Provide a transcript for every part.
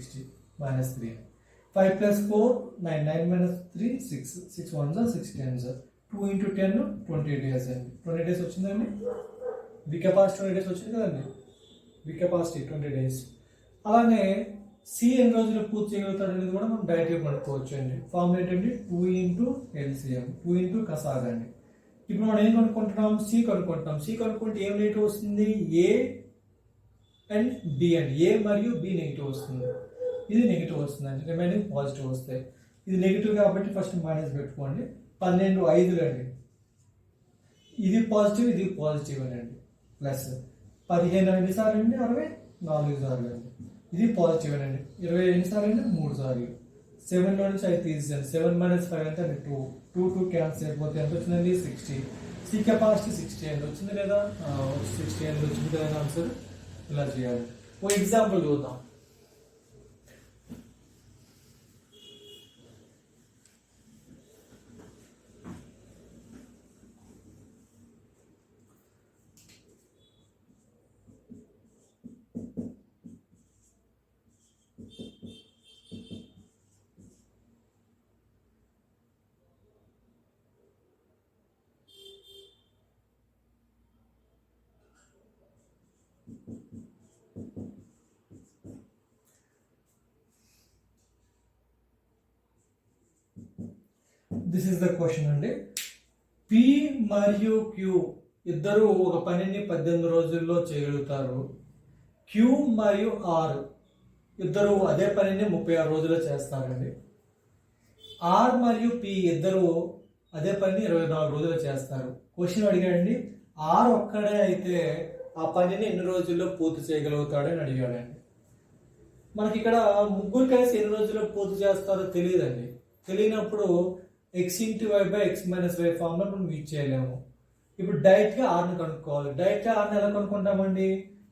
60 minus 3. 5 plus 4 9, 9 minus 3 6, 6 1s are 6 10s are 2 into 10 20 days అండి. 20 days వచ్చిందండి. వి capacity 20 days వచ్చింది కదండి. వి కెపాసిటీ 20 days. అలానే సి ఎన్ని రోజులు పూర్తి చేయగలుగుతాడు అనేది కూడా మనం డైరెక్ట్గా కనుక్కోవచ్చు అండి. ఫార్ములా ఏంటండి 2 ఇంటూ ఎల్సిఎం 2 ఇంటూ కసాగ్ అండి. ఇప్పుడు మనం ఏం కనుక్కుంటున్నాం, సి కనుక్కుంటున్నాం. సి కనుక్కుంటే ఏం నెగిటివ్ వస్తుంది, ఏ అండ్ బి అండి. ఏ మరియు బి నెగిటివ్ వస్తుంది, ఇది నెగిటివ్ వస్తుంది అండి. రిమైనింగ్ పాజిటివ్ వస్తాయి. ఇది నెగిటివ్ కాబట్టి ఫస్ట్ మైనస్ పెట్టుకోండి. 12 5 అండి. ఇది పాజిటివ్, ఇది పాజిటివ్ అండి. ప్లస్ 15 ఎన్నిసార్లు అండి, 64 సార్లు అండి. ఇది పాజిటివ్ అండి. 20 ఎన్నిసార్లు అండి, 3 సార్లు. 7 లో నుంచి 5 తీసేయండి. 7 minus 5 అంటే 2 2 క్యాన్సిల్ అయిపోతే ఎంత వచ్చిందండి, 60. సి కెపాసిటీ 60 అండి. వచ్చింది లేదా, 60 అండి వచ్చింది కదా ఆన్సర్. ఇలా చేయాలి. ఓ ఎగ్జాంపుల్ చూద్దాం. దిస్ ఇస్ ద క్వశ్చన్ అండి. పి మరియు క్యూ ఇద్దరు ఒక పనిని 18 రోజుల్లో చేయగలుగుతారు. క్యూ మరియు ఆర్ ఇద్దరు అదే పనిని 36 రోజుల్లో చేస్తారండి. ఆర్ మరియు పి ఇద్దరు అదే పనిని 24 రోజుల్లో చేస్తారు. క్వశ్చన్ అడిగాడండి, ఆర్ ఒక్కడే అయితే ఆ పనిని ఎన్ని రోజుల్లో పూర్తి చేయగలుగుతాడని అడిగాడండి. మనకి ఇక్కడ ముగ్గురు కలిసి ఎన్ని రోజుల్లో పూర్తి చేస్తారో తెలియదండి. తెలియనప్పుడు x into y by x minus y formula మనం యూజ్ చేయలేము. ఇప్పుడు డైరెక్ట్గా ఆర్ని కనుక్కోవాలి. డైరెక్ట్గా ఆర్ని ఎలా కనుక్కుంటామండి,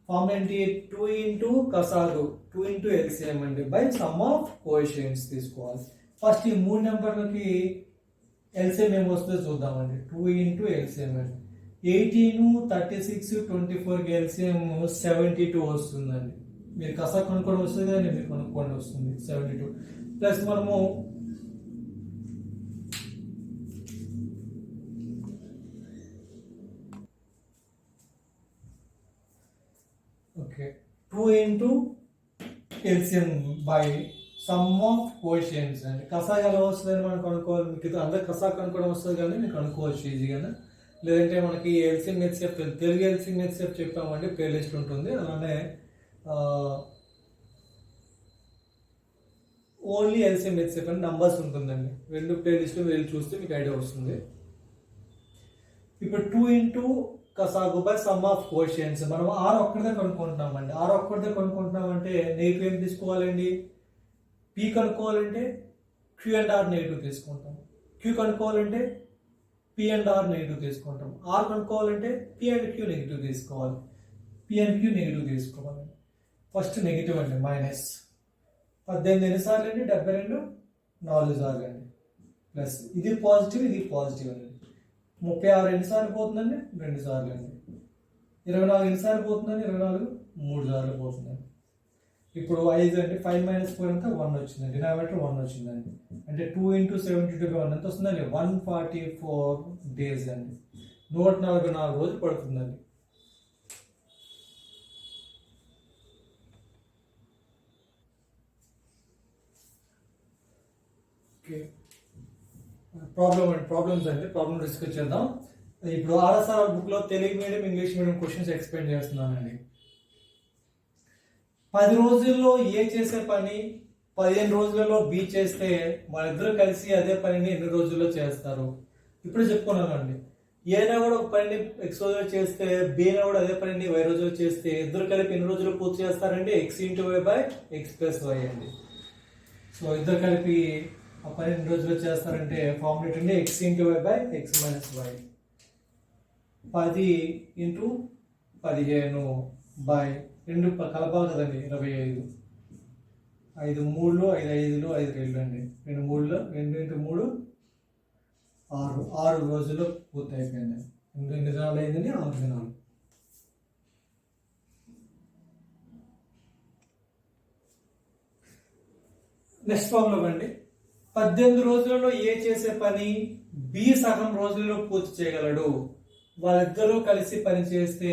ఫార్ములా ఏంటి, 2 ఇంటూ కసాగు 2 ఇంటూ ఎల్సిఎం అండి బై సమ్ ఆఫ్ కోఎఫిషియెంట్స్ తీసుకోవాలి. ఫస్ట్ ఈ 3 నెంబర్లకి ఎల్సిఎం ఏమి వస్తుందో చూద్దామండి. 2 ఇంటూ ఎల్సిఎం అండి. 18 36 24కి ఎల్సిఎం 72 వస్తుందండి. మీరు కసాగు కనుక్కోవడం వస్తుంది కానీ మీరు కనుక్కోండి వస్తుంది 72. ప్లస్ మనము okay 2 into LCM by sum of coefficients అండి. కసాగ్ ఎలా వస్తుందని మనం కనుక్కోవాలి. మీకు అందరికి కసాగ్ కనుక్కోవడం వస్తుంది కానీ మీకు కనుక్కోవచ్చు ఈజీగా. లేదంటే మనకి LCM HCF Telugu LCM HCF చెప్పామండి, ప్లేలిస్ట్ ఉంటుంది. అలానే ఓన్లీ ఎల్సిఎం హెచ్సిఎఫ్ అని నంబర్స్ ఉంటుందండి. 2 ప్లేలిస్ట్లు వెళ్ళి చూస్తే మీకు ఐడియా వస్తుంది. ఇప్పుడు 2 ఇంటూ కసాగు బై సమ్ ఆఫ్ కోఎఫిషియెంట్స్ మనం ఆర్ ఒక్కడిదే కనుక్కుంటున్నామండి. ఆర్ ఒక్కడిదే కనుక్కుంటున్నామంటే నెగిటివ్ ఏం తీసుకోవాలండి, పి కనుక్కోవాలంటే క్యూ అండ్ ఆర్ నెగిటివ్ తీసుకుంటాం. క్యూ కనుక్కోవాలంటే పి అండ్ ఆర్ నెగిటివ్ తీసుకుంటాం. ఆర్ కనుక్కోవాలంటే పి అండ్ క్యూ నెగిటివ్ తీసుకోవాలి. పి అండ్ క్యూ నెగిటివ్ తీసుకోవాలి. ఫస్ట్ నెగిటివ్ అండి, మైనస్ 18 ఎన్నిసార్లు అండి, 72 4 సార్లు అండి. ప్లస్ ఇది పాజిటివ్, ఇది పాజిటివ్ అండి. 36 ఎన్నిసార్లు పోతుందండి, 2 సార్లు అండి. 24 ఎన్నిసార్లు పోతుందండి, 24 3 సార్లు పోతుందండి. ఇప్పుడు 5 అండి, 5 మైనస్ 4 అంతా 1 వచ్చిందండి. డినామినేటర్ 1 వచ్చిందండి. అంటే 2 ఇంటూ 72 బై 1 ఎంత వస్తుందండి, 144 డేస్ అండి. 144 రోజులు పడుతుందండి. ఓకే, ప్రాబ్లమ్స్ అండి. ప్రాబ్లమ్ డిస్కస్ చేద్దాం. ఇప్పుడు ఆర్ఎస్ఆర్ బుక్ లో Telugu medium English medium questions explain చేస్తున్నానండి. 10 రోజుల్లో ఏ చేసే పని 15 రోజులలో బి చేస్తే వాళ్ళిద్దరూ కలిసి అదే పనిని ఎన్ని రోజుల్లో చేస్తారు. ఇప్పుడు చెప్పుకున్నానండి, ఏనా కూడా ఒక పనిని ఎక్స్ రోజుల్లో చేస్తే బినా కూడా అదే పనిని వై రోజుల్లో చేస్తే ఇద్దరు కలిపి ఎన్ని రోజుల్లో పూర్తి చేస్తారండి, x into y by x plus y అండి. సో ఇద్దరు కలిపి ఆ పని ఎన్ని రోజుల్లో చేస్తారంటే ఫార్ములా ఏంటంటే x into y by x minus y. 10 into 15 by 2 కలపాలి కదండి, 25. 5 3 5 5 5 2 అండి. 2 3 2 ఇంటూ 3 6 రోజుల్లో పూర్తి అయిపోయింది. 2 దినాలు అయిందండి, 6 దినాలు. నెక్స్ట్ ప్రాబ్లం అండి. 18 రోజులలో ఏ చేసే పని బి సగం రోజుల్లో పూర్తి చేయగలడు. వాళ్ళిద్దరూ కలిసి పని చేస్తే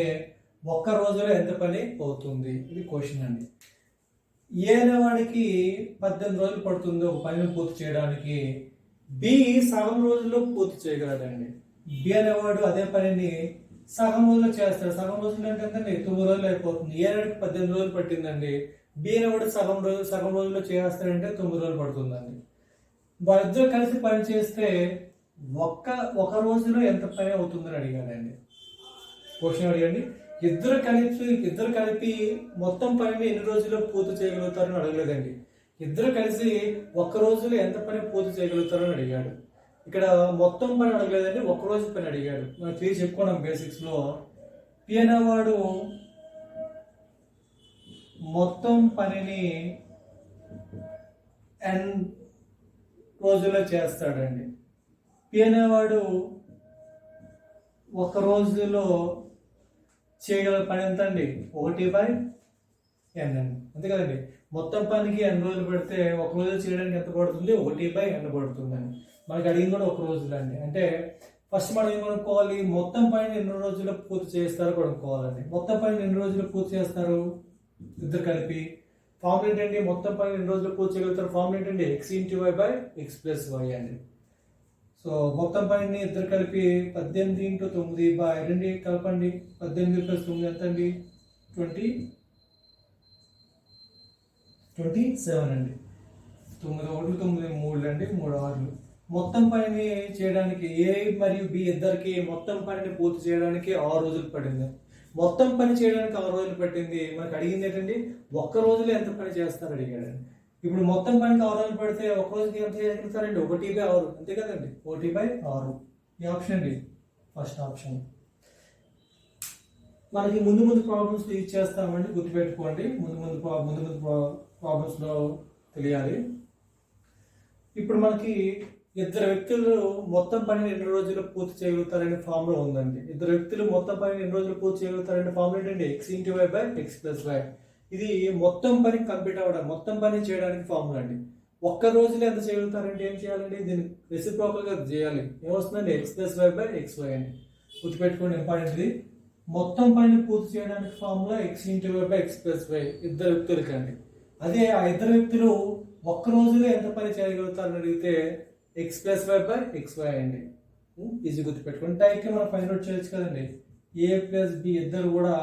ఒక్క రోజులో ఎంత పని అవుతుంది? ఇది క్వశ్చన్ అండి. ఏ అనేవాడికి 18 రోజులు పడుతుంది ఒక పనిని పూర్తి చేయడానికి. బి సగం రోజుల్లో పూర్తి చేయగలడండి. బి అనేవాడు అదే పనిని సగం రోజుల్లో చేస్తాడు. సగం రోజులు అంటే 9 రోజులు అయిపోతుంది. ఏ అనేవాడికి 18 రోజులు పట్టిందండి. బి అనేవాడు సగం రోజుల్లో చేస్తాడంటే 9 రోజులు పడుతుందండి. వాళ్ళిద్దరు కలిసి పని చేస్తే ఒక రోజులో ఎంత పని అవుతుందని అడిగాడండి. క్వశ్చన్ అడిగండి. ఇద్దరు కలిపి మొత్తం పనిని ఎన్ని రోజుల్లో పూర్తి చేయగలుగుతారని అడగలేదండి. ఇద్దరు కలిసి ఒక్క రోజులో ఎంత పని పూర్తి చేయగలుగుతారని అడిగాడు. ఇక్కడ మొత్తం పని అడగలేదండి, ఒక్క రోజు పని అడిగాడు. మనం చెప్పుకున్నాం బేసిక్స్ లో. పి అనేవాడు మొత్తం పనిని n రోజుల్లో చేస్తాడండి. పి అనేవాడు ఒక రోజులో చేయగల పని ఎంత అండి? 1/n అండి. అంతే కదండి. మొత్తం పనికి n రోజులు పెడితే ఒక రోజు చేయడానికి ఎంత పడుతుంది? 1/n పడుతుందండి. మనకి అడిగింది కూడా ఒక రోజులు అండి. అంటే ఫస్ట్ మనం ఏం కనుక్కోవాలి? మొత్తం పనిని ఎన్ని రోజుల్లో పూర్తి చేస్తారో కనుక్కోవాలండి. మొత్తం పనిని ఎన్ని రోజుల్లో పూర్తి చేస్తారు ఇద్దరు కలిపి? ఫార్ములా ఏంటండి? మొత్తం పని ఎన్ని రోజుల్లో పూర్తి చేయగలుగుతారు? ఫార్ములా ఏంటండి? x/y అండి. సో మొత్తం పనిని ఇద్దరు కలిపి 18 × 9 2 కలపండి. 18 + 9 ఎంత అండి? 27 అండి. 9 1 9 3 అండి, 3 6. మొత్తం పనిని చేయడానికి ఏ మరియు బి ఇద్దరికి మొత్తం పనిని పూర్తి చేయడానికి 6 రోజులు పడింది. మొత్తం పని చేయడానికి 6 రోజులు పట్టింది. మనకు అడిగింది ఏంటండి? ఒక్క రోజులో ఎంత పని చేస్తారు అడిగాడండి. ఇప్పుడు మొత్తం పనికి 6 రోజులు పడితే ఒక రోజుకి ఎంత చేయగలుగుతారండి? 1/6 అంతే కదండి. 1/6 ఈ ఆప్షన్ అండి, ఫస్ట్ ఆప్షన్. మనకి ముందు ప్రాబ్లమ్స్ యూజ్ చేస్తామండి, గుర్తుపెట్టుకోండి. ముందు ప్రాబ్లమ్స్ లో తెలియాలి. ఇప్పుడు మనకి ఇద్దరు వ్యక్తులు మొత్తం పనిని ఎన్ని రోజుల్లో పూర్తి చేయగలుగుతారనే ఫార్ములా ఉందండి. ఇద్దరు వ్యక్తులు మొత్తం పనిని ఎన్ని రోజులు పూర్తి చేయగలుగుతారంటే ఫార్ములా ఏంటండి? x/y/x+y. ఇది మొత్తం పని కంప్లీట్ అవ్వడం, మొత్తం పని చేయడానికి ఫార్ములా అండి. ఒక్క రోజులో ఎంత చేయగలుగుతారంటే ఏం చేయాలండి? దీన్ని రెసిప్రోకల్ గా చేయాలి. ఏమొస్తుందండి? x+y/xy అండి. గుర్తుపెట్టుకోండి, ఇంపార్టెంట్ ఇది. మొత్తం పనిని పూర్తి చేయడానికి ఫార్ములా x/y/x+y ఇద్దరు వ్యక్తులకి అండి. అదే ఆ ఇద్దరు వ్యక్తులు ఒక్క రోజులో ఎంత పని చేయగలుగుతారని అడిగితే x+y/xy అండి. ఈజీ గుర్తుపెట్టుకోండి. టైంకి మనం ఫైండ్ అవుట్ చేయొచ్చు కదండి. a+b ఇద్దరు కూడా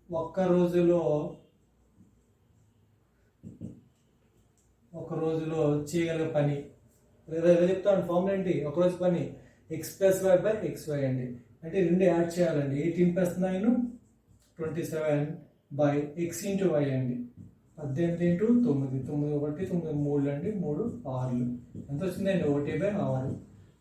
ఒక రోజులో చేయగల పని చెప్తాను. ఫార్ములా ఏంటి? ఒక రోజు పని x+y/xy అండి. అంటే రెండు యాడ్ చేయాలండి. 18 + 9 27/x/y అండి. 18 × 9 9 1 9 3 అండి, 3 6 ఎంత వచ్చిందండి? 1/6.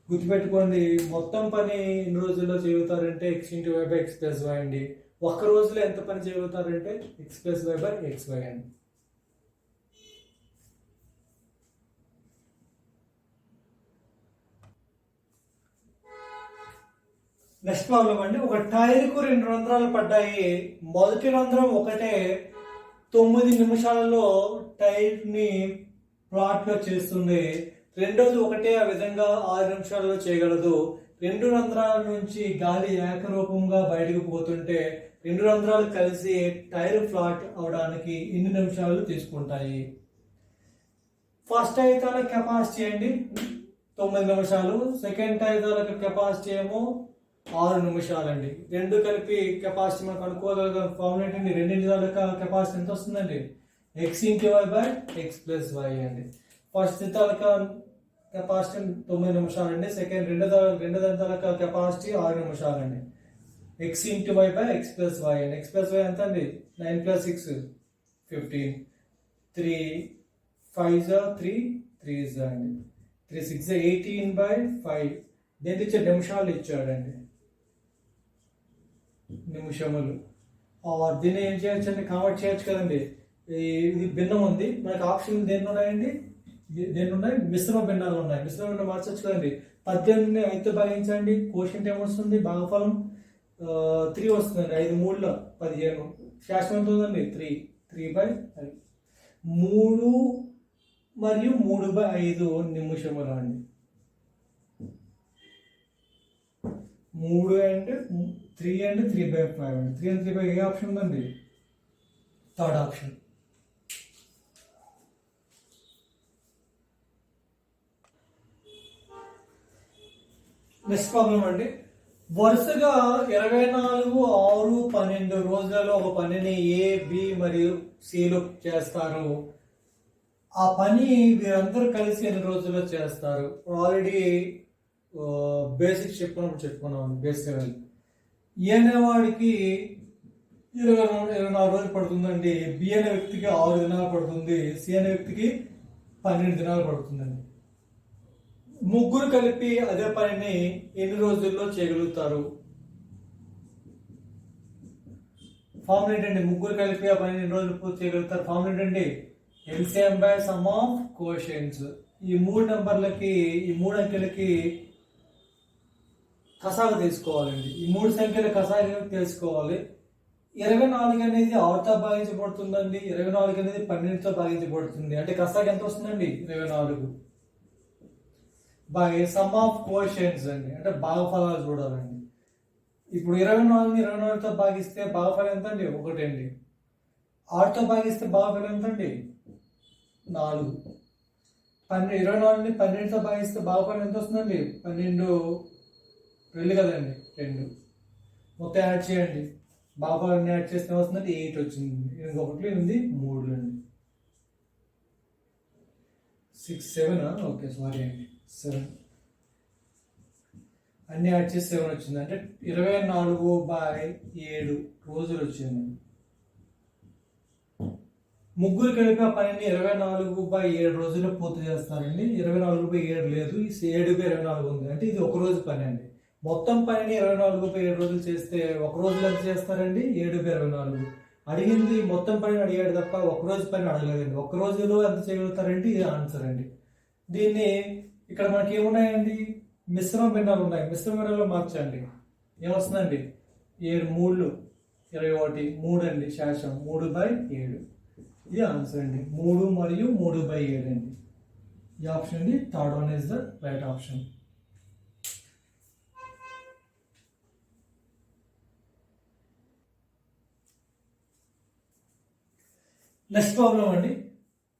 గుర్తుపెట్టుకోండి, మొత్తం పని ఎన్ని రోజుల్లో చేయగలుగుతారంటే x/y/x+y అండి. ఒక్క రోజులో ఎంత పని చేయగలుగుతారంటే x+y/xy అండి. నెక్స్ట్ ప్రాబ్లం అండి. ఒక టైర్కు 2 రంధ్రాలు పడ్డాయి. మొదటి రంధ్రం ఒకటే 9 నిమిషాలలో టైర్ ని ప్లాట్ లో చేస్తుంది. రెండోది ఒకటే ఆ విధంగా 6 నిమిషాలలో చేయగలదు. 2 రంధ్రాల నుంచి గాలి ఏకరూపంగా బయటకు పోతుంటే 2 రంధ్రాలు కలిసి టైర్ ఫ్లాట్ అవడానికి ఎన్ని నిమిషాలు తీసుకుంటాయి? ఫస్ట్ టైర్ కెపాసిటీ అండి 9 నిమిషాలు. సెకండ్ టైర్ కెపాసిటీ ఏమో 6 నిమిషాలండి. రెండు కలిపి కెపాసిటీ మనకు అనుకోగలిగిన ఫార్ములా ఏంటండి? రెండింటి తాలూకా కెపాసిటీ ఎంత వస్తుందండి? x/y/x+y అండి. ఫస్ట్ తాలూకా కెపాసిటీ 9 నిమిషాలండి. సెకండ్ రెండో తాలూకా కెపాసిటీ 6 నిమిషాలండి. x/y/x+y అండి. x+y ఎంత అండి? 9 + 6 15. 3 5 3 3 అండి. 3 6 18/5. దేనికి ఇచ్చే నిమిషాలు ఇచ్చాడండి, నిమిషములు. దీన్ని ఏం చేయొచ్చు అండి? కన్వర్ట్ చేయొచ్చు కదండి. ఇది భిన్నం ఉంది మనకి. ఆప్షన్ దేని ఉన్నాయండి? ఉన్నాయి మిశ్రమ భిన్నాలు ఉన్నాయి. మిశ్రమ భిన్నం మార్చొచ్చు కదండి. 18 5తో భాగించండి. కోషంట్ ఏమొస్తుంది? భాగఫలం 3 వస్తుందండి. 5 3 15. శాస్త్రం ఎంత ఉందండి? 3 3/5. 3 మరియు 3/5 నిమిషములు అండి. 3 and 3 and 3/5 అండి. 3 and 3/5 ఏ ఆప్షన్ ఉందండి? Third option. నెక్స్ట్ ప్రాబ్లం అండి. వరుసగా 24, 6, 12 రోజులలో ఒక పనిని ఏ, బి మరియు సిలో చేస్తారు. ఆ పని వీరందరూ కలిసి ఎన్ని రోజుల్లో చేస్తారు? ఆల్రెడీ బేసిక్స్ చెప్పుకున్నాం బేస్ లెవెల్. ఏ అనేవాడికి 24 రోజులు పడుతుందండి. బి అనే వ్యక్తికి 6 దినాలు పడుతుంది. సి అనే వ్యక్తికి 12 దినాలు పడుతుందండి. ముగ్గురు కలిపి అదే పనిని ఎన్ని రోజుల్లో చేయగలుగుతారు? ఫార్ములా ఏంటండి? ముగ్గురు కలిపి ఆ పనిని ఎన్ని రోజులు పూర్తి చేయగలుగుతారు? ఫార్ములా ఏంటండి? LCM by sum of quotients. ఈ 3 నంబర్లకి, ఈ 3 అంకెలకి కసాగు తీసుకోవాలండి. ఈ 3 సంఖ్యల కసాగు తెలుసుకోవాలి. 24 అనేది 6తో భాగించబడుతుందండి. 24 అనేది 12తో భాగించబడుతుంది. అంటే కసాగు ఎంత వస్తుందండి? 24 బై సమ్ ఆఫ్ కోషియన్స్ అండి. అంటే భాగఫలాలు చూడాలండి. ఇప్పుడు 24ని 24తో భాగిస్తే భాగఫలం ఎంత అండి? 1 అండి. 6తో భాగిస్తే భాగఫలం ఎంత అండి? 4. 24ని 12తో భాగిస్తే భాగఫలం ఎంత వస్తుందండి? 12 2 కదండి, 2. మొత్తం యాడ్ చేయండి. భాగఫలాన్ని యాడ్ చేస్తే వస్తుందండి 8 వచ్చింది. ఇంకొకటి ఉంది 3 అండి. 6, 7 ఓకే సారీ అండి 7 అన్ని యాడ్ చేసి 7 వచ్చింది. అంటే 24/7 రోజులు వచ్చింది. ముగ్గురు కలిపి ఆ పనిని 24/7 రోజుల్లో పూర్తి చేస్తారండి. 24/7 లేదు, 7/24 ఉంది. అంటే ఇది ఒక రోజు పని అండి. మొత్తం పనిని 24/7 రోజులు చేస్తే ఒక రోజులో ఎంత చేస్తారండి? 7/24. అడిగింది మొత్తం పని అడిగాడు తప్ప ఒక రోజు పని అడగలేదండి. ఒక రోజులో ఎంత చేయగలుగుతారండి? ఇది ఆన్సర్ అండి. దీన్ని ఇక్కడ మనకి ఏమున్నాయండి? మిశ్రమ భిన్నాలు ఉన్నాయి. మిశ్రమ భిన్నాలు మార్చండి. ఏమొస్తుందండి? 7 3 21 3 అండి. శాసం 3/7. ఇది ఆన్సర్ అండి. 3 మరియు 3/7 అండి. ఈ ఆప్షన్ అండి. Third one is the right option. Next problem అండి.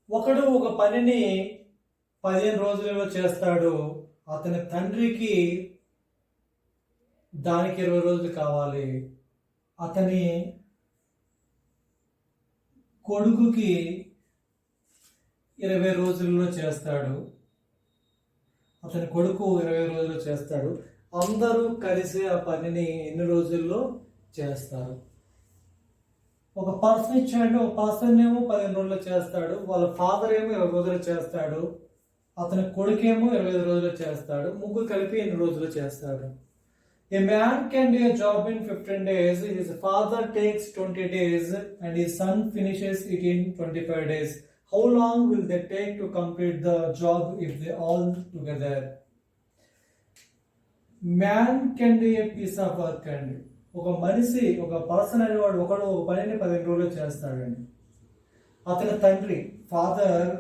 ఒకడు ఒక పనిని 15 రోజులలో చేస్తాడు. అతని తండ్రికి దానికి 20 రోజులు కావాలి. అతని కొడుకుకి 20 రోజుల్లో చేస్తాడు. అతని కొడుకు 20 రోజుల్లో చేస్తాడు. అందరూ కలిసి ఆ పనిని ఎన్ని రోజుల్లో చేస్తారు? ఒక పర్సన్ ఇచ్చాడు. ఒక పర్సన్ ఏమో 15 రోజుల్లో చేస్తాడు. వాళ్ళ ఫాదర్ ఏమో 20 రోజుల్లో చేస్తాడు. అతని కొడుకేమో 25 రోజుల్లో చేస్తాడు. ముగ్గురు కలిపి ఎన్ని రోజుల్లో చేస్తాడు? A man can do a job in 15 days. His father takes 20 days and his son finishes it in 25 days. How long will they take to complete the job if they all together? Man can do a piece of work అండి. ఒక మనిషి, ఒక person అనేవాడు ఒకడు ఒక పనిని 15 రోజుల్లో చేస్తాడండి. అతని తండ్రి ఫాదర్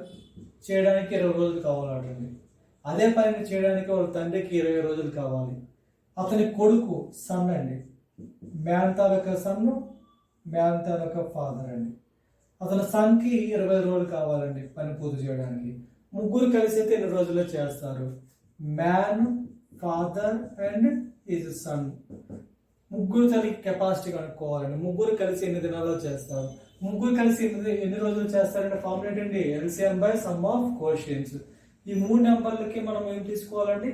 చేయడానికి 20 రోజులు కావాలండి. అదే పనిని చేయడానికి వాళ్ళ తండ్రికి 20 రోజులు కావాలి. అతని కొడుకు సన్ అండి. మ్యాన్ తాలూకా సన్ను, మ్యాన్ తాలూకా ఫాదర్ అండి. అతని సన్కి 20 రోజులు కావాలండి పని పూర్తి చేయడానికి. ముగ్గురు కలిసి అయితే ఎన్ని రోజుల్లో చేస్తారు? Man, father and his sun. ముగ్గురు కలిసి కెపాసిటీ కనుక్కోవాలండి. ముగ్గురు కలిసి ఎన్ని దినాల్లో చేస్తారు? ముగ్గురు కలిసి ఎన్ని రోజులు చేస్తారంటే ఫార్ములా ఏంటండి? LCM by sum of quotients. ఈ 3 నెంబర్లకి మనం ఏం తీసుకోవాలండి?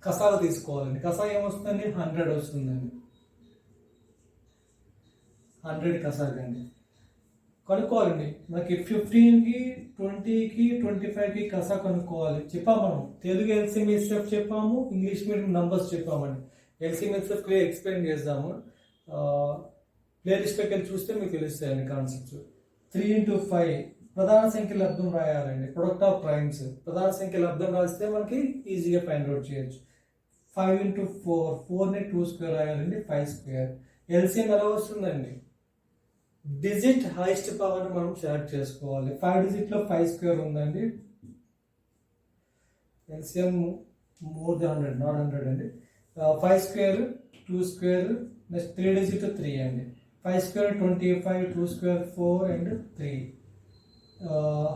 కసాలు తీసుకోవాలండి. కసా ఏమొస్తుందండి? 100 వస్తుందండి. 100 కసాలు అండి కనుక్కోవాలండి. మనకి 15కి 20కి 25కి కసా కనుక్కోవాలి. చెప్పాము మనం. తెలుగు LCM SF చెప్పాము, ఇంగ్లీష్ మీడియం నంబర్స్ చెప్పామండి. LCM SF క్లియర్ ఎక్స్ప్లెయిన్ చేద్దాము. ప్లేలిస్ట్లోకి వెళ్ళి చూస్తే మీకు తెలుస్తాయండి కాన్సెప్ట్స్. 3 into 5 ప్రధాన సంఖ్య లబ్ధం రాయాలండి. ప్రొడక్ట్ ఆఫ్ ప్రైమ్స్ ప్రధాన సంఖ్య లబ్ధం రాస్తే మనకి ఈజీగా ఫైండ్ అవుట్ చేయొచ్చు. 5 into 4 4ని 2 స్క్వేర్ రాయాలండి. 5 స్క్వేర్. LCM ఎలా వస్తుందండి? డిజిట్ హైయెస్ట్ పవర్ మనం సెలెక్ట్ చేసుకోవాలి. 5 డిజిట్లో 5 స్క్వేర్ ఉందండి. ఎల్సిఎం మోర్ దెన్ 100, నాట్ 100 అండి. 5 స్క్వేర్ 2 స్క్వేర్ నెక్స్ట్ 3 డిజిట్ 3 అండి. 5 square 25, 2 square 4 and 3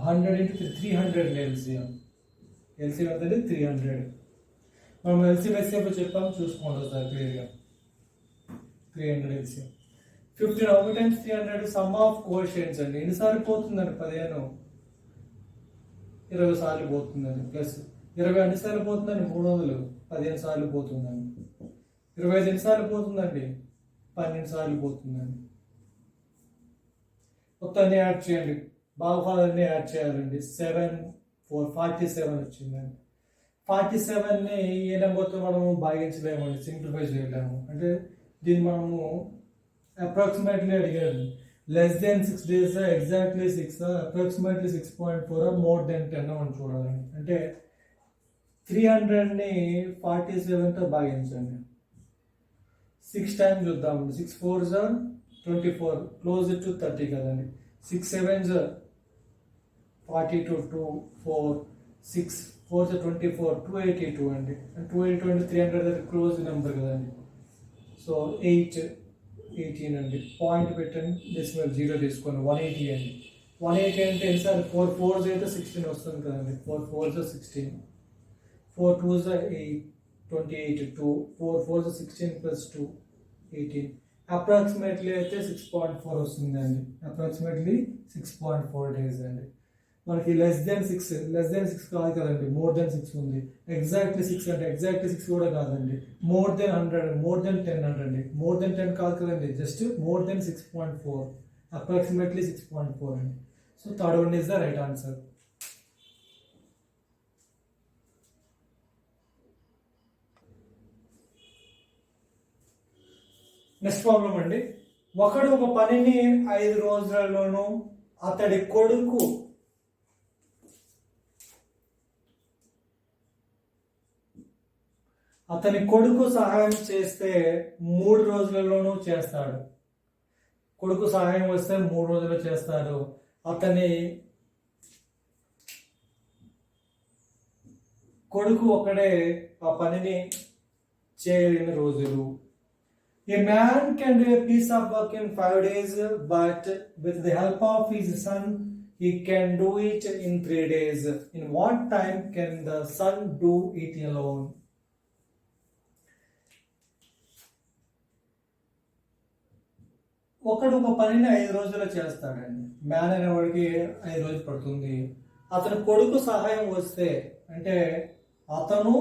100 into 300 LCM. LCM అంటే 300. మనం ఎల్సిఎం ఎస్ఎఫ్ చెప్పాము, చూసుకోండి ఒకసారి క్లియర్గా. 300 LCM. 15 how many times 300? Sum of quotients అండి. ఎన్నిసార్లు పోతుందండి? 15 20 సార్లు పోతుందండి. ప్లస్ 20 ఎన్నిసార్లు పోతుందండి? 300 15 సార్లు పోతుందండి. 25 ఎన్నిసార్లు పోతుందండి? 12 సార్లు పోతుందండి. మొత్తాన్ని యాడ్ చేయండి, భాగఫలాన్ని యాడ్ చేయాలండి. 7 4 47 వచ్చిందండి. 47ని ఏ నెంబర్తో మనము భాగించలేమండి, సింప్లిఫై చేయలేము. అంటే దీన్ని మనము అప్రాక్సిమేట్లీ అడిగారు. Less than 6 days, exactly 6, approximately 6.4, more than 10 అని చూడాలండి. అంటే 300ని 47తో భాగించండి. 6 times చూద్దామండి. 6 4s 24, క్లోజ్ టు 30 కదండి. 6 7s 42, 2 4 6 4s 24, 282 అండి. 282 అంటే 300 క్లోజ్ నెంబర్ కదండి. సో 8 18 అండి. పాయింట్ పెట్టండి, డెసిమల్ 0 తీసుకోండి. 180 అండి. 180 అంటే ఎన్నిసార్లు? 4 4s అయితే 16 వస్తుంది కదండి. 4 4s 16, 4 2s 8, 28, 2 4 4s 16 plus 2 18. Approximately అయితే 6.4 వస్తుందండి. అప్రాక్సిమేట్లీ 6.4 days అండి. మనకి లెస్ దెన్ 6 కాదు కదండి, మోర్ దెన్ 6 ఉంది. ఎగ్జాక్ట్లీ 6 అంటే ఎగ్జాక్ట్లీ 6 కూడా కాదండి, మోర్ దెన్ 100, మోర్ దెన్ 10 అండి. మోర్ దెన్ 10 కాదు కదండి, జస్ట్ మోర్ దెన్ 6.4, అప్రాక్సిమేట్లీ 6.4 అండి. So third one is the right answer. Next problem అండి. ఒకడు ఒక పనిని 5 రోజులలోనూ అతడి కొడుకు సహాయం చేస్తే 3 రోజులలోనూ చేస్తాడు. కొడుకు సహాయం వస్తే 3 రోజులు చేస్తాడు. అతని కొడుకు ఒకడే ఆ పనిని చేయలేని రోజులు. A man can do a piece of work in 5 days, but with the help of his son, he can do it in 3 days. In what time can the son do it alone? ఒకడు ఒక పనిని 5 రోజుల్లో చేస్తాడండి. Man అనేవాడికి 5 రోజులు పడుతుంది. అతని కొడుకు సహాయం వస్తే, అంటే అతను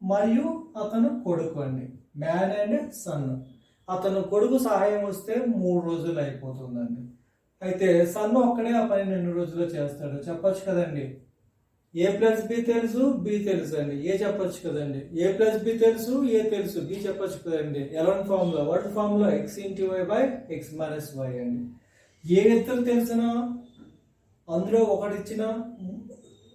మరియు అతను కొడుకు అండి, మ్యాన్ అండ్ సన్. అతను కొడుకు సహాయం వస్తే 3 రోజులు అయిపోతుందండి. అయితే సన్ ఒక్కడే ఆ పని 2 రోజుల్లో చేస్తాడు. చెప్పొచ్చు కదండి, ఏ ప్లస్ బి తెలుసు, బి తెలుసు అండి, ఏ చెప్పొచ్చు కదండి. ఏ ప్లస్ బి తెలుసు, ఏ తెలుసు, బి చెప్పొచ్చు కదండి. Eleven formula, what formula? x into y by x minus y అండి. ఏ ఇద్దరు తెలిసినా అందులో ఒకటి ఇచ్చిన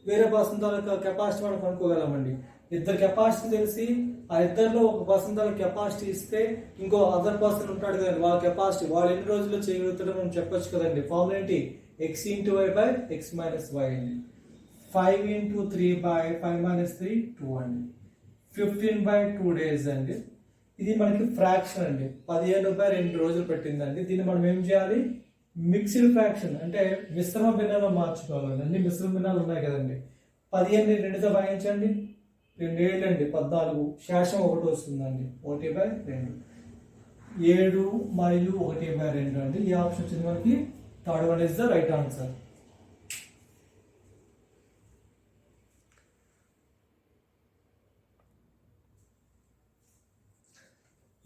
వేరే పర్సన్ తాలూకా కెపాసిటీ మనం కనుక్కోగలమండి. ఇద్దరు కెపాసిటీ తెలిసి ఆ ఇద్దరిలో ఒక పర్సన్ తాలూకా కెపాసిటీ ఇస్తే ఇంకో అదర్ పర్సన్ ఉంటాడు కదండి, వాళ్ళ కెపాసిటీ వాళ్ళు ఎన్ని రోజుల్లో చేయగలుగుతారో మనం చెప్పొచ్చు కదండి. ఫార్ములా ఏంటి? x into y by x minus y అండి. 5 into 3 by 5 minus 3 2 అండి. 15 by 2 days అండి. ఇది మనకి ఫ్రాక్షన్ అండి. 15 by 2 రోజులు పెట్టిందండి. దీన్ని మనం ఏం చేయాలి? మిక్స్డ్ ఫ్రాక్షన్ అంటే మిశ్రమ భిన్నాలు మార్చుకోవాలి. అన్ని మిశ్రమ భిన్నాలు ఉన్నాయి కదండి. 15ని 2తో భాగించండి, 2 7 అండి 14, శేషం 1 వస్తుందండి. 1/2, 7 మరియు 1/2 అండి. ఈ ఆప్షన్ వచ్చింది మనకి. Third one is the right answer.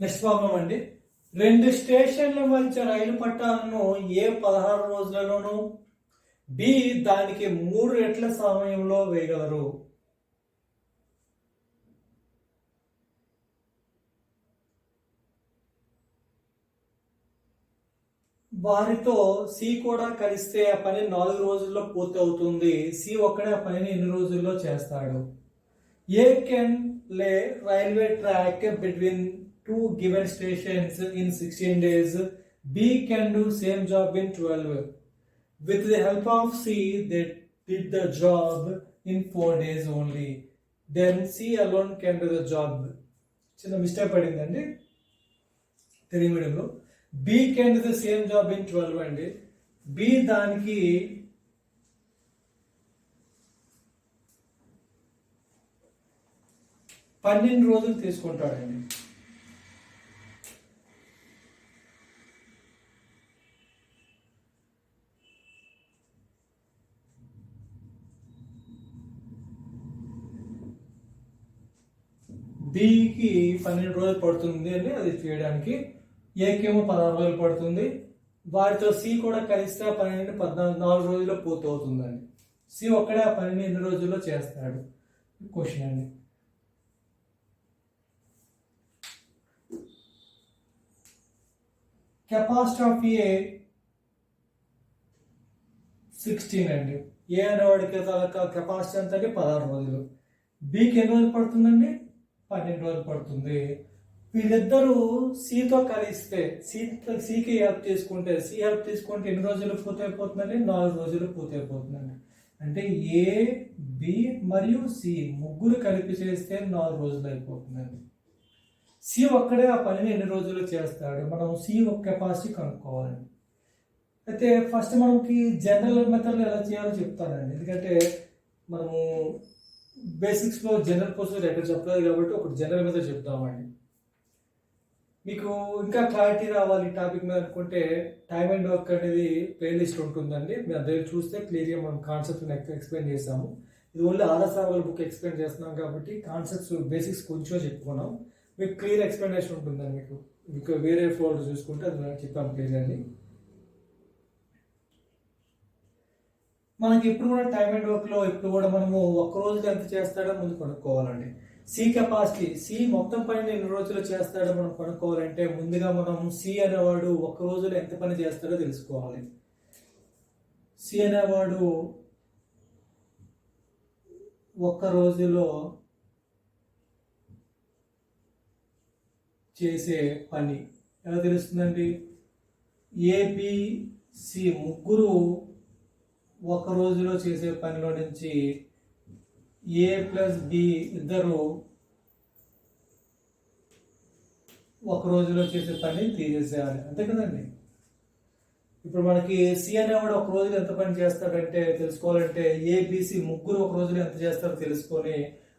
Next problem అండి. 2 స్టేషన్ల మధ్య రైలు పట్టాలను ఏ 16 రోజులలోనూ బి దానికి 3 రెట్ల సమయంలో వేయగలరు. వారితో సి కూడా కలిస్తే ఆ పని 4 రోజుల్లో పూర్తి అవుతుంది. సి ఒక్కడే ఆ పనిని ఎన్ని రోజుల్లో చేస్తాడు? ఏ కెన్ లే railway track between 2 given stations in 16 days. B can do same job in 12. With the help of C, they did the job in 4 days only. Then C alone can do the job. చిన్న mistake పడిందండి తెలుగు మీడియంలో. B can do the same job in 12 అండి. B దానికి 12 రోజులు తీసుకుంటాడండి. బికి 12 రోజులు పడుతుంది అని అది చేయడానికి. ఏకేమో 16 రోజులు పడుతుంది. వాటితో సి కూడా కలిస్తే ఆ 12 14 రోజుల్లో పూర్తి అవుతుందండి. సి ఒక్కడే ఆ 12 ఎన్ని రోజుల్లో చేస్తాడు క్వశ్చన్ అండి. కెపాసిటీ ఆఫ్ ఏ 16 అండి. ఏ అనేవాడికి కెపాసిటీ ఎంత అంటే 16 రోజులు. బికి ఎన్ని రోజులు పడుతుందండి? 12 రోజులు పడుతుంది. వీళ్ళిద్దరూ సితో కలిస్తే సికి హెల్ప్ తీసుకుంటే ఎన్ని రోజులు పూర్తయిపోతుందండి? 4 రోజులు పూర్తయిపోతుందండి. అంటే ఏ, బి మరియు సి ముగ్గురు కలిపి చేస్తే 4 రోజులు అయిపోతుందండి. సి ఒక్కడే ఆ పనిని ఎన్ని రోజులు చేస్తాడు? మనం సి ఒక కెపాసిటీ కనుక్కోవాలండి. అయితే ఫస్ట్ మనకి జనరల్ మెథడ్లో ఎలా చేయాలో చెప్తానండి. ఎందుకంటే మనము బేసిక్స్లో జనరల్ ప్రొసీజర్ ఎక్కడ చెప్పలేదు కాబట్టి ఒకటి జనరల్ మెథడ్ చెప్తామండి. మీకు ఇంకా క్లారిటీ రావాలి టాపిక్ మీద అనుకుంటే టైమ్ అండ్ వర్క్ అనేది ప్లేలిస్ట్ ఉంటుందండి. మీరు అందరూ చూస్తే క్లియర్గా మనం కాన్సెప్ట్ ఎక్స్ప్లెయిన్ చేసాము. ఇది only RS Ravula book explain చేస్తున్నాం కాబట్టి కాన్సెప్ట్స్ బేసిక్స్ కొంచెం చెప్పుకున్నాం. మీకు క్లియర్ ఎక్స్ప్లెనేషన్ ఉంటుందండి. మీకు వేరే ఫోల్డర్ చూసుకుంటే అది మనం చెప్పాము క్లియర్ అండి. మనకి ఇప్పుడు కూడా టైమ్ అండ్ వర్క్లో ఇప్పుడు కూడా మనము ఒక్క రోజులో ఎంత చేస్తాడో ముందు కనుక్కోవాలండి. సి కెపాసిటీ, సి మొత్తం పనిని ఎన్ని రోజులు చేస్తాడో మనం కనుక్కోవాలంటే ముందుగా మనం సి అనేవాడు ఒక్క రోజులో ఎంత పని చేస్తాడో తెలుసుకోవాలి. సి అనేవాడు ఒక్క రోజులో చేసే పని ఎలా తెలుస్తుందండి? ఏబిసి ముగ్గురు ఒక రోజులో చేసే పనిలో నుంచి ఏ ప్లస్ బి ఇద్దరు ఒక రోజులో చేసే పని తీసేసేయాలి, అంతే కదండి. ఇప్పుడు మనకి సి అనేవాడు ఒక రోజులో ఎంత పని చేస్తాడంటే తెలుసుకోవాలంటే ఏబిసి ముగ్గురు ఒక రోజులో ఎంత చేస్తారో తెలుసుకొని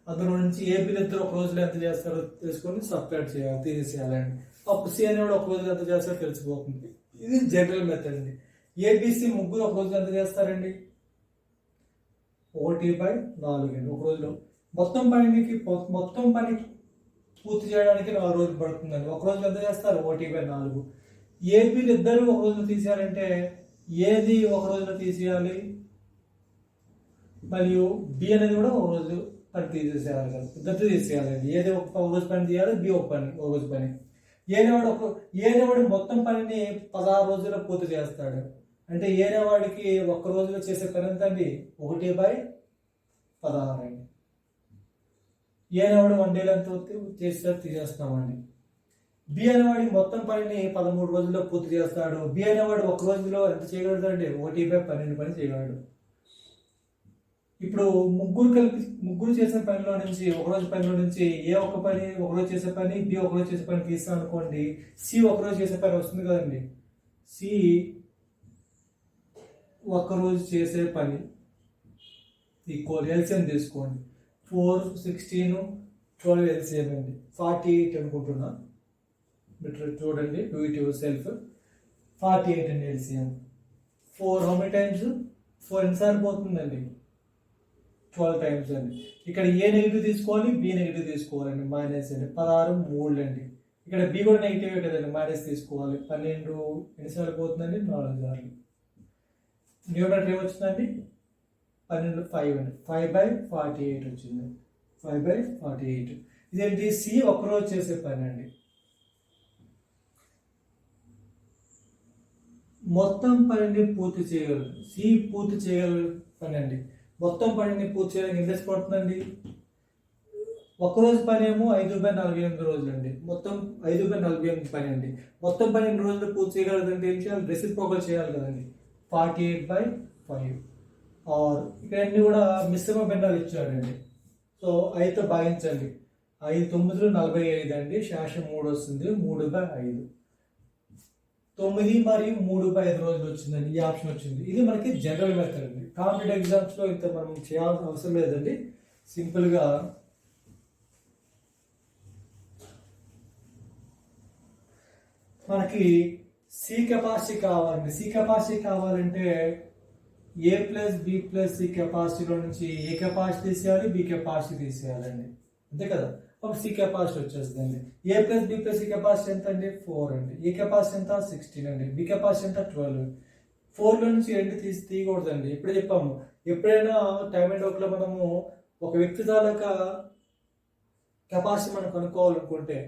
అందులో నుంచి ఏబిలు ఇద్దరు ఒక రోజులో ఎంత చేస్తారో తెలుసుకొని సబ్ట్రాక్ట్ చేయాలి, తీసేసేయాలండి. అప్పుడు సి అనేవాడు ఒక రోజులో ఎంత చేస్తారో తెలిసిపోతుంది. ఇది జనరల్ మెథడ్ అండి. ఏబిసి ముగ్గురు ఒక రోజులో ఎంత చేస్తారండి? 1/4 అండి ఒక రోజులో. మొత్తం పని పూర్తి చేయడానికి 4 రోజులు పడుతుందండి. ఒక రోజులో ఎంత చేస్తారు? 1/4. ఏబీలు ఇద్దరు ఒక రోజులో తీసేయాలంటే ఏది ఒక రోజులో తీసేయాలి మరియు బి అనేది కూడా ఒక రోజు పని తీసేసేయాలి కదా, ఇద్దరు తీసేయాలండి. ఏది ఒక రోజు పని తీయాలి, బి ఒక రోజు పని. ఏనేవాడు మొత్తం పనిని 16 రోజుల్లో పూర్తి చేస్తాడు. అంటే ఏనేవాడికి ఒక్క రోజులో చేసే పని ఎంత అండి? 1/16 అండి. ఏనేవాడు 1 డేలో ఎంత చేస్తారు తీసేస్తామండి. బి అనేవాడికి మొత్తం పనిని 13 రోజుల్లో పూర్తి చేస్తాడు. బి అనేవాడు ఒక రోజులో ఎంత చేయగలుగుతాడు అంటే 1/12 పని చేయగలడు. ఇప్పుడు ముగ్గురు చేసే పనిలో నుంచి ఒక రోజు పనిలో నుంచి ఏ ఒక రోజు చేసే పని, బి ఒక రోజు చేసే పని తీస్తాం అనుకోండి, సి ఒక రోజు చేసే పని వస్తుంది కదండి. సి ఒక రోజు చేసే పని ఈక్వల్ ఎల్సిఎం తీసుకోండి. 4, 16, 12 ఎల్సిఎం అండి. 48 అనుకుంటున్నా, మీరు చూడండి, డూ ఇట్ యువర్ సెల్ఫ్. 48 అండి ఎల్సిఎం. 4 how many times? 4 ఎన్నిసార్లు పోతుందండి? 12 టైమ్స్ అండి. ఇక్కడ ఏ నెగిటివ్ తీసుకోవాలి, బి నెగిటివ్ తీసుకోవాలండి, మైనస్ అండి. 16 3 అండి. ఇక్కడ బి కూడా నెగిటివ్ కదండి, మైనస్ తీసుకోవాలి. 12 ఎన్నిసార్లు పోతుందండి? 4 సార్లు. న్యూమరేటర్ ఏమొచ్చిందండి? 12 5 అండి. 5/48 వచ్చింది. 5/48. ఇదేంటి? సి ఒకరోజు చేసే పని అండి. మొత్తం పనిని పూర్తి చేయగలరు. సి పూర్తి చేయగల పని అండి. మొత్తం పనిని పూర్తి చేయడానికి ఎంత పడుతుందండి? ఒక్కరోజు పని ఏమో 5/48 రోజులు అండి. మొత్తం 5/48 పని అండి. మొత్తం పని ఎన్ని రోజులు పూర్తి చేయగలదంటే ఏం చేయాలి? రెసిప్రోకల్ చేయాలి కదండి. 48/5 ఆర్ ఇక్కడ అన్ని కూడా మిశ్రమ భిన్నాలు ఇచ్చాడండి. సో 5తో భాగించండి. 5 9 45 అండి. శేషం 3 వస్తుంది. 3/5. 9 మరియు 3/5 రోజులు వచ్చిందండి. ఈ ఆప్షన్ వచ్చింది. ఇది మనకి జనరల్ మెథడ్ అండి. కాంపిటేటివ్ ఎగ్జామ్స్లో ఇంత మనం చేయాల్సిన అవసరం లేదండి. సింపుల్గా మనకి సి కెపాసిటీ కావాలండి. సి కెపాసిటీ కావాలంటే A plus B plus C కెపాసిటీలో నుంచి ఏ కెపాసిటీ తీసేయాలి, బి కెపాసిటీ తీసేయాలండి. అంతే కదా. అప్పుడు సి కెపాసిటీ వచ్చేస్తుందండి. A plus B plus C capacity ఎంత అండి? 4 అండి. ఏ కెపాసిటీ ఎంత? 16 అండి. బి కెపాసిటీ ఎంత? 12. 4లో నుంచి రెండు తీయకూడదండి. ఎప్పుడే చెప్పాము, ఎప్పుడైనా టైం అండ్ వర్క్లో మనము ఒక వ్యక్తి తాలూకా కెపాసిటీ మనం కనుక్కోవాలనుకుంటే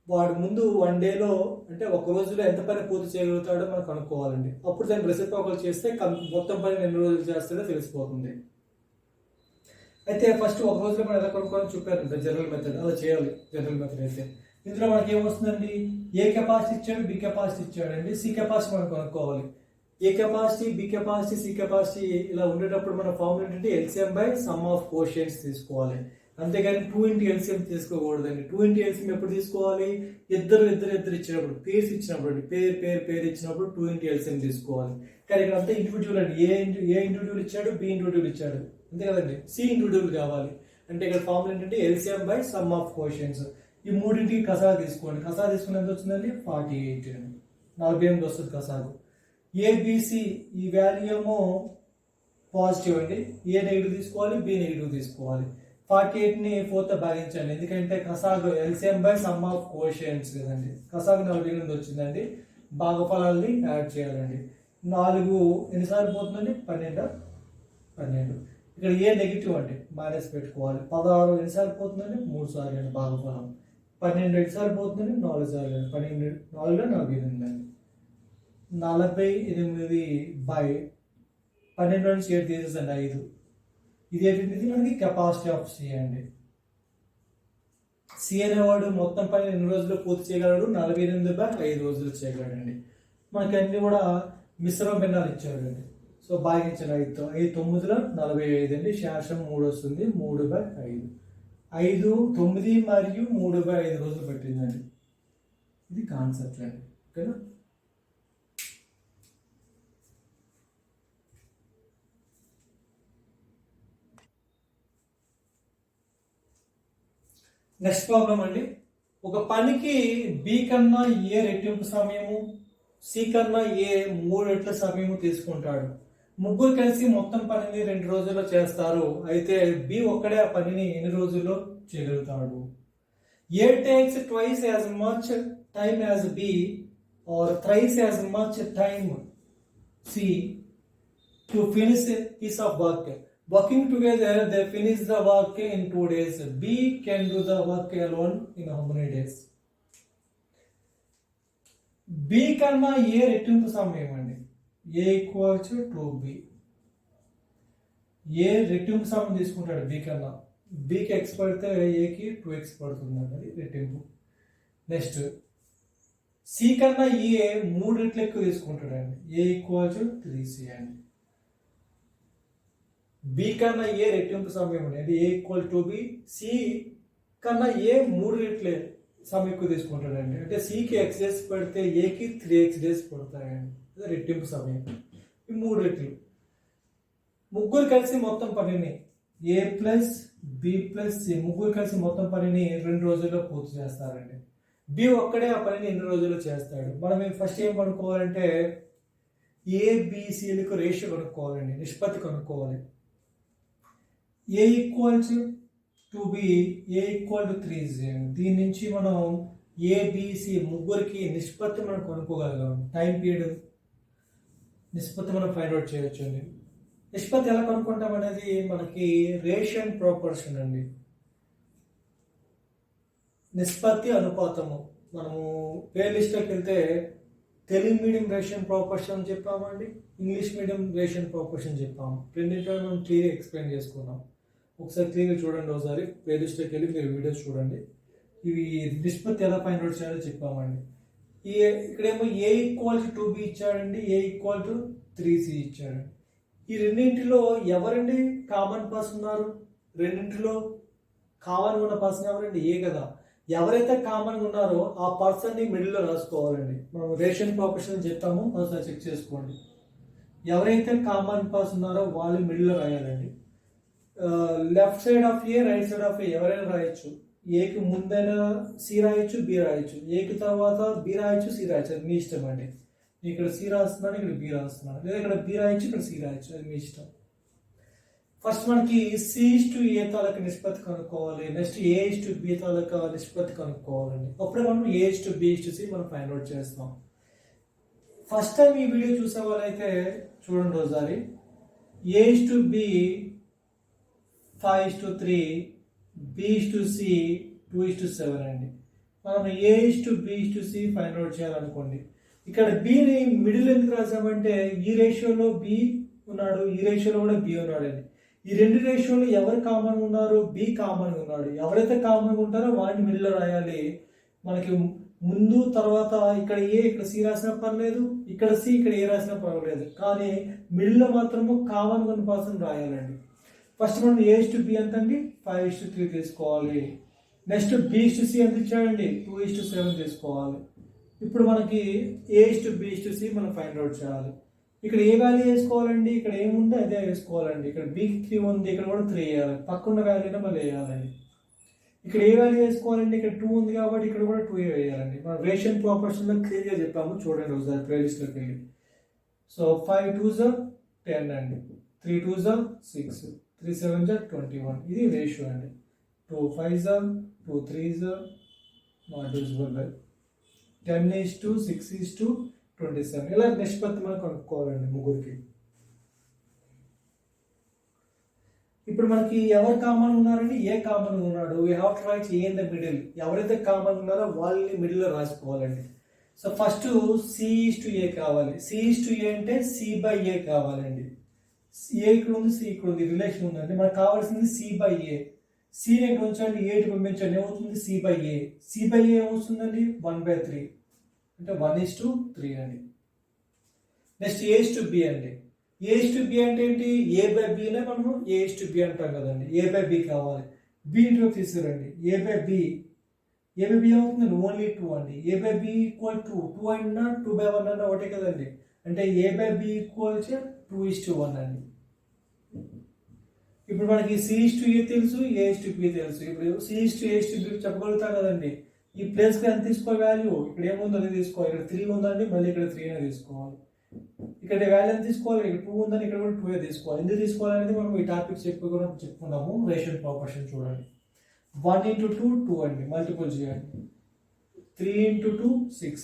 వాడు ముందు 1 డేలో అంటే ఒక రోజులో ఎంత పని పూర్తి చేయగలుగుతాడో మనం కనుక్కోవాలండి. అప్పుడు దాన్ని రెసిప్రోకల్ చేస్తే మొత్తం పని ఎన్ని రోజులు చేస్తాడో తెలిసిపోతుంది. అయితే ఫస్ట్ ఒక రోజులో మనం ఎలా కనుక్కోవాలని చెప్పారంటే జనరల్ మెథడ్, అలా చేయాలి. జనరల్ మెథడ్ అయితే ఇందులో మనకి ఏమొస్తుందండి? ఏ కెపాసిటీ ఇచ్చాడు, బి కెపాసిటీ ఇచ్చాడండి. సి కెపాసిటీ మనం కనుక్కోవాలి. A capacity, B capacity, C capacity ఇలా ఉండేటప్పుడు మన ఫార్ములా ఏంటంటే LCM by sum of quotients తీసుకోవాలి. అంతేగాని 2 ఎల్సిఎం తీసుకోకూడదండి. 2 ఎల్సిఎం ఎప్పుడు తీసుకోవాలి? ఇద్దరు ఇచ్చినప్పుడు, పేర్స్ ఇచ్చినప్పుడు అండి. పేరు ఇచ్చినప్పుడు 2 ఎల్సిఎం తీసుకోవాలి. కానీ ఇక్కడ అంతా ఇండివిజువల్ అండి. ఏ ఇండివిజువల్ ఇచ్చాడు, బి ఇండివిజువల్ ఇచ్చాడు, అంతే కదండి. సి ఇండివిజువల్ కావాలి అంటే ఇక్కడ ఫార్ములా ఏంటంటే ఎల్సిఎం బై సమ్ ఆఫ్ కోషియంట్స్. ఈ మూడింటికి కసాగు తీసుకోండి. కసాగు తీసుకుని ఎంత వచ్చిందండి? 48 అండి. 48 వస్తుంది కసాగు. ఏబిసి ఈ వాల్యూ ఏమో పాజిటివ్ అండి. ఏ నెగిటివ్ తీసుకోవాలి, బి నెగిటివ్ తీసుకోవాలి. 48ని 4తో భాగించండి. ఎందుకంటే కసాగు ఎల్సిఎం బై సమ్ ఆఫ్ కోషియంట్స్ కదండి. కసాగు 48 వచ్చిందండి. భాగఫలాల్ని యాడ్ చేయాలండి. 4 ఎన్నిసార్లు పోతుందండి? 12. ఇక్కడ ఏ నెగిటివ్ అండి, మైనస్ పెట్టుకోవాలి. 16 ఎన్నిసార్లు పోతుందండి? 3 సార్లు అండి భాగఫలం. 12 ఎన్నిసార్లు పోతుందండి? 4 సార్లు అండి. 12 4లో 48 అండి. 48/12 నుంచి 7 తీసేసండి 5. ఇది ఏంటిది? మనకి కెపాసిటీ ఆఫ్ సి అండి. సి అనేవాడు మొత్తం పని ఎన్ని రోజుల్లో పూర్తి చేయగలడు? 48/5 రోజులు చేయగలడండి. మనకి అన్ని కూడా మిశ్రమ భిన్నాలు ఇచ్చాడండి. సో భాగించండి 5తో. 5 9లో 45 అండి. శేషం 3 వస్తుంది. 3/5. 5 9 మరియు 3/5 రోజులు పట్టిందండి. ఇది కాన్సెప్ట్ అండి. ఓకేనా. నెక్స్ట్ ప్రాబ్లం అండి. ఒక పనికి బి కన్నా ఏ రెట్టింపు సమయము, సి కన్నా ఏ 3 రెట్ల సమయము తీసుకుంటాడు. ముగ్గురు కలిసి మొత్తం పనిని 2 రోజుల్లో చేస్తారు. అయితే బి ఒక్కడే ఆ పనిని ఎన్ని రోజుల్లో చేయగలుగుతాడు? A takes twice as much time as B or thrice as much time C to finish piece of work. Working together, they finish the work in 2 days. B can do the work alone in how many days? B కన్నా ఏ రెట్టింపు సమయం అండి? A equals to B. ఏ రెట్టింపు సమయం తీసుకుంటాడు B కన్నా? Bకి X పడితే Aకి 2X పడుతుంది. అది రెట్టింపు. నెక్స్ట్ C కన్నా ఏ 3 రెట్లు ఎక్కువ తీసుకుంటాడండి. A ఈక్వల్స్ 3C అండి. బి కన్నా ఏ రెట్టింపు సమయం అనేది ఏ ఈక్వల్ టు బి. సి కన్నా ఏ 3 రెట్లే సమయం ఎక్కువ తీసుకుంటాడండి. అంటే సికి X డేస్ పడితే ఏకి 3X డేస్ పడతాయండి. అదే రెట్టింపు సమయం. ఈ 3 రెట్లు. ముగ్గురు కలిసి మొత్తం పనిని ఏ ప్లస్ బి ప్లస్ సి ముగ్గురు కలిసి మొత్తం పనిని 2 రోజుల్లో పూర్తి చేస్తారండి. బి ఒక్కడే ఆ పనిని ఎన్ని రోజుల్లో చేస్తాడు? మనం ఫస్ట్ ఏం కనుక్కోవాలంటే ఏబిసిలకు రేషియో కనుక్కోవాలండి, నిష్పత్తి కనుక్కోవాలి. A equals to B, A equal to 3 దీని నుంచి మనం ఏబిసి ముగ్గురికి నిష్పత్తి మనం కనుక్కోగలం. టైం పీరియడ్ నిష్పత్తి మనం ఫైండ్ అవుట్ చేయొచ్చు అండి. నిష్పత్తి ఎలా కనుక్కుంటాం అనేది మనకి రేషియన్ ప్రాపర్షన్ అండి. నిష్పత్తి అనుపాతము. మనము పేర్ లిస్ట్లోకి వెళ్తే తెలుగు మీడియం రేషియన్ ప్రాపర్షన్ చెప్పామండి, ఇంగ్లీష్ మీడియం రేషియన్ ప్రాపర్షన్ చెప్పాము. రెండింటిలో మనం క్లియర్ ఎక్స్ప్లెయిన్ చేసుకున్నాం. ఒకసారి క్లియర్గా చూడండి, ఒకసారి ప్లేలిస్ట్లోకి వెళ్ళి మీరు వీడియోస్ చూడండి. ఇవి నిష్పత్తి ఎలా ఫైండ్ అవుట్ చేయాలో చెప్పామండి. ఇక్కడేమో ఏ ఈక్వల్ టు 2b ఇచ్చాడండి, ఏ ఈక్వల్ టు 3c ఇచ్చాడండి. ఈ రెండింటిలో ఎవరండి కామన్ పర్సన్ ఉన్నారు? రెండింటిలో కామన్ ఉన్న పర్సన్ ఎవరండి? ఏ కదా. ఎవరైతే కామన్గా ఉన్నారో ఆ పర్సన్ని మిడిల్లో రాసుకోవాలండి. మనం రేషన్ ప్రాపర్షన్ చెప్తాము, ఒకసారి చెక్ చేసుకోండి. ఎవరైతే కామన్ పర్సన్ ఉన్నారో వాళ్ళు మిడిల్లో రాయాలండి. Left side of A, right side of A ఎవరైనా రాయొచ్చు. ఏకి ముందైనా సి రాయొచ్చు, బి రాయొచ్చు. ఏకి తర్వాత బి రాయొచ్చు, సి రాయొచ్చు. అది మీ ఇష్టం అండి. ఇక్కడ సి రాస్తున్నాను, ఇక్కడ బి రాస్తున్నాను, లేదా ఇక్కడ బి రాయొచ్చు, ఇక్కడ సి రాయొచ్చు. అది మీ ఇష్టం. ఫస్ట్ మనకి C/A తాలూకా నిష్పత్తి కనుక్కోవాలి. నెక్స్ట్ A/B తాలూకా నిష్పత్తి కనుక్కోవాలండి. అప్పుడే మనం A/B/C మనం ఫైండ్ అవుట్ చేస్తాం. ఫస్ట్ టైం ఈ వీడియో చూసే వాళ్ళైతే చూడండి ఒకసారి. A/B 5:3, B/C 2:7 అండి. మనం A/B/C ఫైండ్ అవుట్ చేయాలనుకోండి. ఇక్కడ బిని మిడిల్ ఎందుకు రాసామంటే ఈ రేషియోలో బి ఉన్నాడు, ఈ రేషియోలో కూడా బి ఉన్నాడు అండి. ఈ రెండు రేషియోలో ఎవరు కామన్ ఉన్నారు? బి కామన్ ఉన్నాడు. ఎవరైతే కామన్ ఉంటారో వాడిని మిడిల్లో రాయాలి. మనకి ముందు తర్వాత ఇక్కడ ఏ, ఇక్కడ సి రాసినా పర్లేదు, ఇక్కడ సి, ఇక్కడ ఏ రాసినా పర్వాలేదు. కానీ మిడిల్లో మాత్రము కామన్ ఉన్న పర్సన్ రాయాలండి. ఫస్ట్ మనం A/B ఎంత అండి? 5:3 తీసుకోవాలి. నెక్స్ట్ B/C ఎంత ఇచ్చాడండి? 2:7 తీసుకోవాలి. ఇప్పుడు మనకి A/B/C మనం ఫైండ్ అవుట్ చేయాలి. ఇక్కడ ఏ వాల్యూ వేసుకోవాలండి? ఇక్కడ ఏముందో అదే వేసుకోవాలండి. ఇక్కడ B 3 ఉంది, ఇక్కడ కూడా 3 వేయాలి. పక్కన వాల్యూనే మళ్ళీ వేయాలండి. ఇక్కడ ఏ వాల్యూ వేసుకోవాలండి? ఇక్కడ 2 ఉంది కాబట్టి ఇక్కడ కూడా 2 వేయాలండి. మనం రేషన్ ప్రాపర్షన్లో క్లియర్గా చెప్పాము, చూడండి ఒకసారి ప్లేలిస్ట్లోకి వెళ్ళి. సో 5 2s 10 అండి, 3 2s 6, 3 7s 21. ఇది రేషియో అండి. 2 5s 2 3s not divisible by 10:6:27. ఇలా నిష్పత్తి మనం కనుక్కోవాలండి ముగ్గురికి. ఇప్పుడు మనకి ఎవరు కామన్ ఉన్నారండి? ఏ కామన్ ఉన్నాడు. We have to right A in the middle. ఎవరైతే కామన్ ఉన్నారో వాళ్ళని మిడిల్లో రాసుకోవాలండి. సో ఫస్ట్ C/A కావాలి. C/A అంటే C/A కావాలండి. ఏ ఇక్కడ ఉంది, సి ఇక్కడ ఉంది, రిలేషన్ ఉందండి. మనకు కావాల్సింది C/A. సిని ఇక్కడ ఉంచండి, ఏటి పంపించండి, ఏమవుతుంది? C/A. C/A ఏమవుతుందండి? 1/3 అంటే 1:3 అండి. నెక్స్ట్ A/B అండి. A/B అంటే ఏంటి? A/Bనే మనము A/B అంటాం కదండి. A/B కావాలి. B ఇంట్లో తీసుకురండి. A/B ఏమవుతుంది? ఓన్లీ 2 అండి. A/B ఈక్వల్ టు 2 అయినా 2/1 అన్నా ఒకటే కదండి. అంటే A/B ఈక్వల్ 2:1 అండి. ఇప్పుడు మనకి C/A తెలుసు, A/B తెలుసు. ఇప్పుడు C/A/B చెప్పగలుగుతాం కదండి. ఈ ప్లేస్కి ఎంత తీసుకోవాలి వాల్యూ? ఇక్కడ ఏముందో అది తీసుకోవాలి. ఇక్కడ 3 ఉందండి, మళ్ళీ ఇక్కడ 3 తీసుకోవాలి. ఇక్కడ వాల్యూ ఎంత తీసుకోవాలి? ఇక్కడ 2 ఉందని, ఇక్కడ కూడా 2 తీసుకోవాలి. ఎందుకు తీసుకోవాలనేది మనం ఈ టాపిక్ చెప్పుకున్నాము. రేషన్ ప్రాపర్షన్ చూడండి. 1 × 2 2 అండి, మల్టిపుల్ చేయండి. 3 × 2 6.